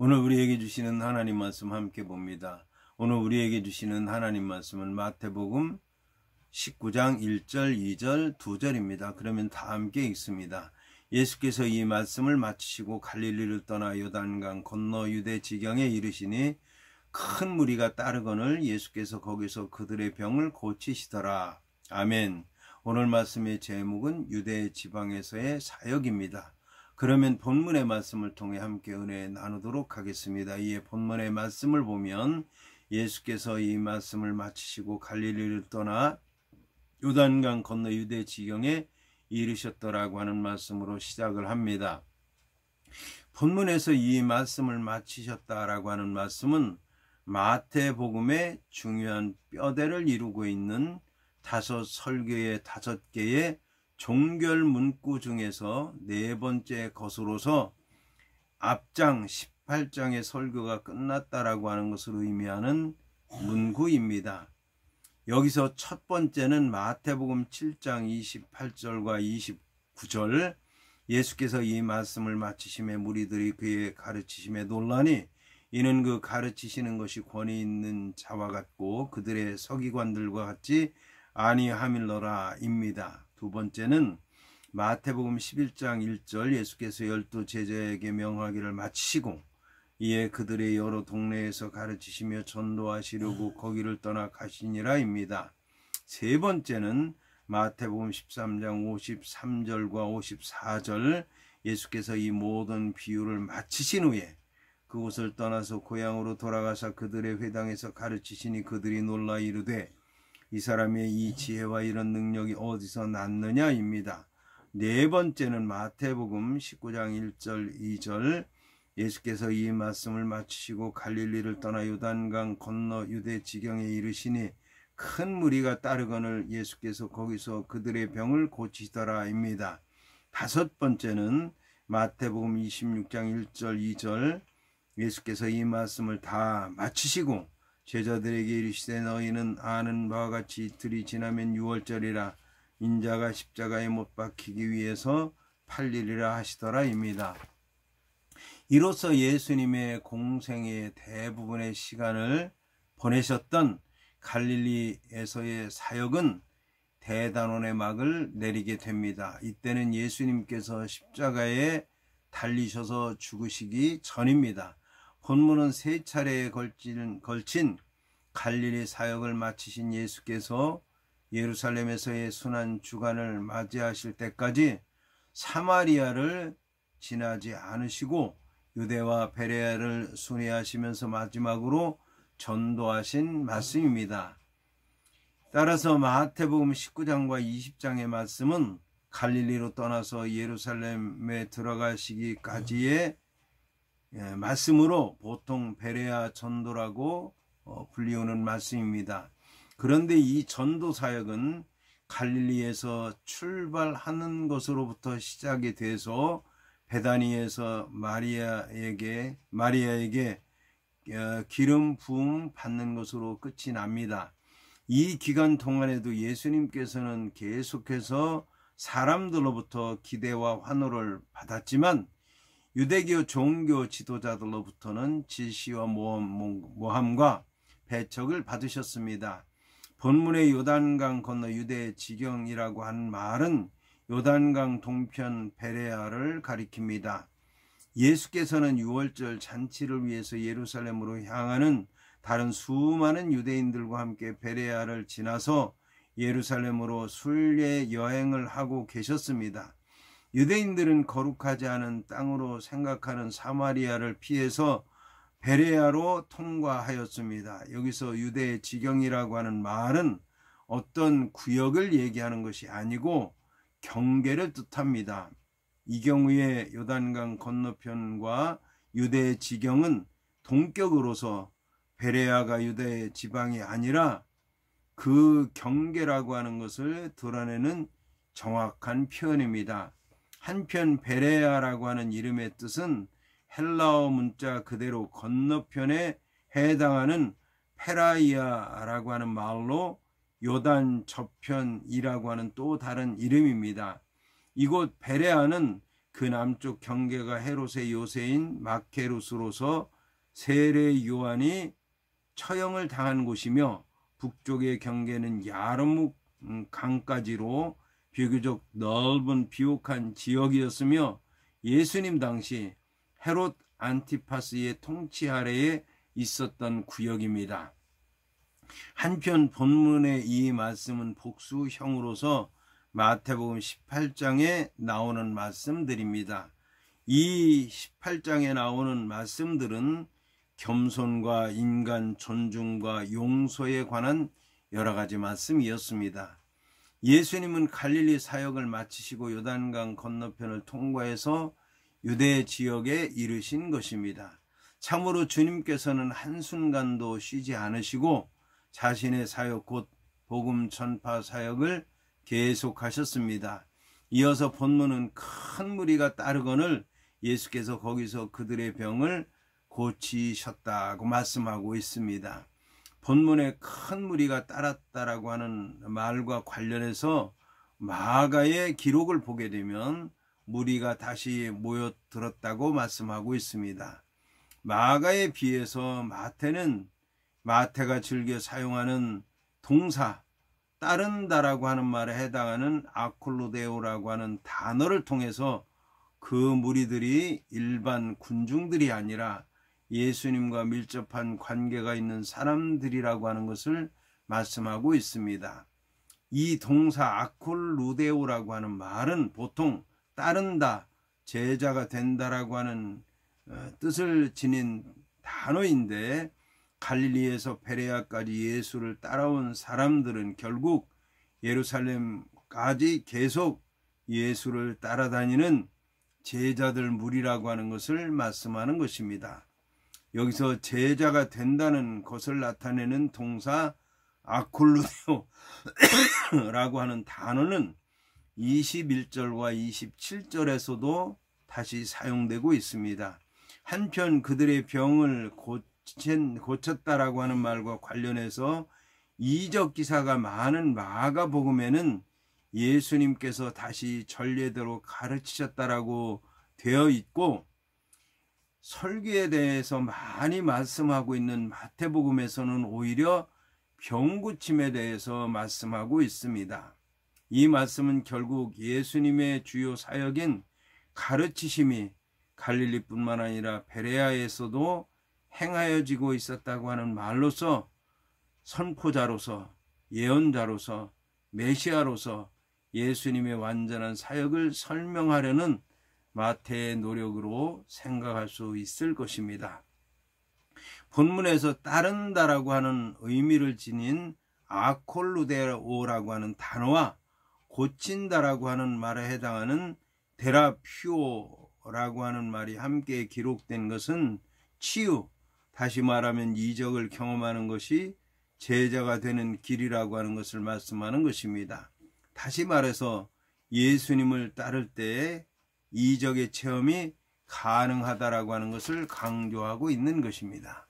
오늘 우리에게 주시는 하나님 말씀 함께 봅니다. 오늘 우리에게 주시는 하나님 말씀은 마태복음 19장 1절, 2절, 2절입니다. 그러면 다 함께 읽습니다. 예수께서 이 말씀을 마치시고 갈릴리를 떠나 요단강 건너 유대 지경에 이르시니 큰 무리가 따르거늘 예수께서 거기서 그들의 병을 고치시더라. 아멘. 오늘 말씀의 제목은 유대 지방에서의 사역입니다. 그러면 본문의 말씀을 통해 함께 은혜 나누도록 하겠습니다. 이에 본문의 말씀을 보면 예수께서 이 말씀을 마치시고 갈릴리를 떠나 요단강 건너 유대 지경에 이르셨더라고 하는 말씀으로 시작을 합니다. 본문에서 이 말씀을 마치셨다라고 하는 말씀은 마태복음의 중요한 뼈대를 이루고 있는 다섯 설교의 5개의 종결 문구 중에서 네 번째 것으로서 앞장 18장의 설교가 끝났다라고 하는 것을 의미하는 문구입니다. 여기서 첫 번째는 마태복음 7장 28절과 29절 예수께서 이 말씀을 마치심에 무리들이 그의 가르치심에 놀라니 이는 그 가르치시는 것이 권위 있는 자와 같고 그들의 서기관들과 같지 아니함일러라 입니다. 두 번째는 마태복음 11장 1절 예수께서 12 제자에게 명하기를 마치시고 이에 그들의 여러 동네에서 가르치시며 전도하시려고 거기를 떠나 가시니라 입니다. 세 번째는 마태복음 13장 53절과 54절 예수께서 이 모든 비유를 마치신 후에 그곳을 떠나서 고향으로 돌아가사 그들의 회당에서 가르치시니 그들이 놀라 이르되 이 사람의 이 지혜와 이런 능력이 어디서 났느냐입니다. 네 번째는 마태복음 19장 1절 2절 예수께서 이 말씀을 마치시고 갈릴리를 떠나 요단강 건너 유대 지경에 이르시니 큰 무리가 따르거늘 예수께서 거기서 그들의 병을 고치시더라입니다. 다섯 번째는 마태복음 26장 1절 2절 예수께서 이 말씀을 다 마치시고 제자들에게 이르시되 너희는 아는 바와 같이 이틀이 지나면 유월절이라 인자가 십자가에 못 박히기 위해서 팔리리라 하시더라입니다. 이로써 예수님의 공생의 대부분의 시간을 보내셨던 갈릴리에서의 사역은 대단원의 막을 내리게 됩니다. 이때는 예수님께서 십자가에 달리셔서 죽으시기 전입니다. 본문은 세 차례에 걸친 갈릴리 사역을 마치신 예수께서 예루살렘에서의 순환 주간을 맞이하실 때까지 사마리아를 지나지 않으시고 유대와 베레아를 순회하시면서 마지막으로 전도하신 말씀입니다. 따라서 마태복음 19장과 20장의 말씀은 갈릴리로 떠나서 예루살렘에 들어가시기까지의 말씀으로 보통 베레아 전도라고 불리우는 말씀입니다. 그런데 이 전도 사역은 갈릴리에서 출발하는 것으로부터 시작이 돼서 베다니에서 마리아에게 기름 부음 받는 것으로 끝이 납니다. 이 기간 동안에도 예수님께서는 계속해서 사람들로부터 기대와 환호를 받았지만 유대교 종교 지도자들로부터는 질시와 모함과 배척을 받으셨습니다. 본문의 요단강 건너 유대 지경이라고 하는 말은 요단강 동편 베레아를 가리킵니다. 예수께서는 유월절 잔치를 위해서 예루살렘으로 향하는 다른 수많은 유대인들과 함께 베레아를 지나서 예루살렘으로 순례 여행을 하고 계셨습니다. 유대인들은 거룩하지 않은 땅으로 생각하는 사마리아를 피해서 베레아로 통과하였습니다. 여기서 유대 지경이라고 하는 말은 어떤 구역을 얘기하는 것이 아니고 경계를 뜻합니다. 이 경우에 요단강 건너편과 유대 지경은 동격으로서 베레아가 유대 지방이 아니라 그 경계라고 하는 것을 드러내는 정확한 표현입니다. 한편 베레아라고 하는 이름의 뜻은 헬라어 문자 그대로 건너편에 해당하는 페라이아라고 하는 말로 요단 저편이라고 하는 또 다른 이름입니다. 이곳 베레아는 그 남쪽 경계가 헤롯의 요새인 마케루스로서 세례 요한이 처형을 당한 곳이며 북쪽의 경계는 야르묵 강까지로 비교적 넓은 비옥한 지역이었으며 예수님 당시 헤롯 안티파스의 통치 아래에 있었던 구역입니다. 한편 본문의 이 말씀은 복수형으로서 마태복음 18장에 나오는 말씀들입니다. 이 18장에 나오는 말씀들은 겸손과 인간 존중과 용서에 관한 여러 가지 말씀이었습니다. 예수님은 갈릴리 사역을 마치시고 요단강 건너편을 통과해서 유대 지역에 이르신 것입니다. 참으로 주님께서는 한순간도 쉬지 않으시고 자신의 사역 곧 복음 전파 사역을 계속하셨습니다. 이어서 본문은 큰 무리가 따르거늘 예수께서 거기서 그들의 병을 고치셨다고 말씀하고 있습니다. 본문에 큰 무리가 따랐다라고 하는 말과 관련해서 마가의 기록을 보게 되면 무리가 다시 모여들었다고 말씀하고 있습니다. 마가에 비해서 마태가 즐겨 사용하는 동사 따른다라고 하는 말에 해당하는 아콜루데오라고 하는 단어를 통해서 그 무리들이 일반 군중들이 아니라 예수님과 밀접한 관계가 있는 사람들이라고 하는 것을 말씀하고 있습니다. 이 동사 아콜루데오라고 하는 말은 보통 따른다, 제자가 된다라고 하는 뜻을 지닌 단어인데 갈릴리에서 베레아까지 예수를 따라온 사람들은 결국 예루살렘까지 계속 예수를 따라다니는 제자들 무리라고 하는 것을 말씀하는 것입니다. 여기서 제자가 된다는 것을 나타내는 동사 아콜루데오라고 하는 단어는 21절과 27절에서도 다시 사용되고 있습니다. 한편 그들의 병을 고쳤다라고 하는 말과 관련해서 이적 기사가 많은 마가복음에는 예수님께서 다시 전례대로 가르치셨다라고 되어 있고, 설교에 대해서 많이 말씀하고 있는 마태복음에서는 오히려 병고침에 대해서 말씀하고 있습니다. 이 말씀은 결국 예수님의 주요 사역인 가르치심이 갈릴리뿐만 아니라 베레아에서도 행하여지고 있었다고 하는 말로서 선포자로서 예언자로서 메시아로서 예수님의 완전한 사역을 설명하려는 마태의 노력으로 생각할 수 있을 것입니다. 본문에서 따른다라고 하는 의미를 지닌 아콜루데오라고 하는 단어와 고친다라고 하는 말에 해당하는 데라퓨오라고 하는 말이 함께 기록된 것은 치유, 다시 말하면 이적을 경험하는 것이 제자가 되는 길이라고 하는 것을 말씀하는 것입니다. 다시 말해서 예수님을 따를 때에 이적의 체험이 가능하다라고 하는 것을 강조하고 있는 것입니다.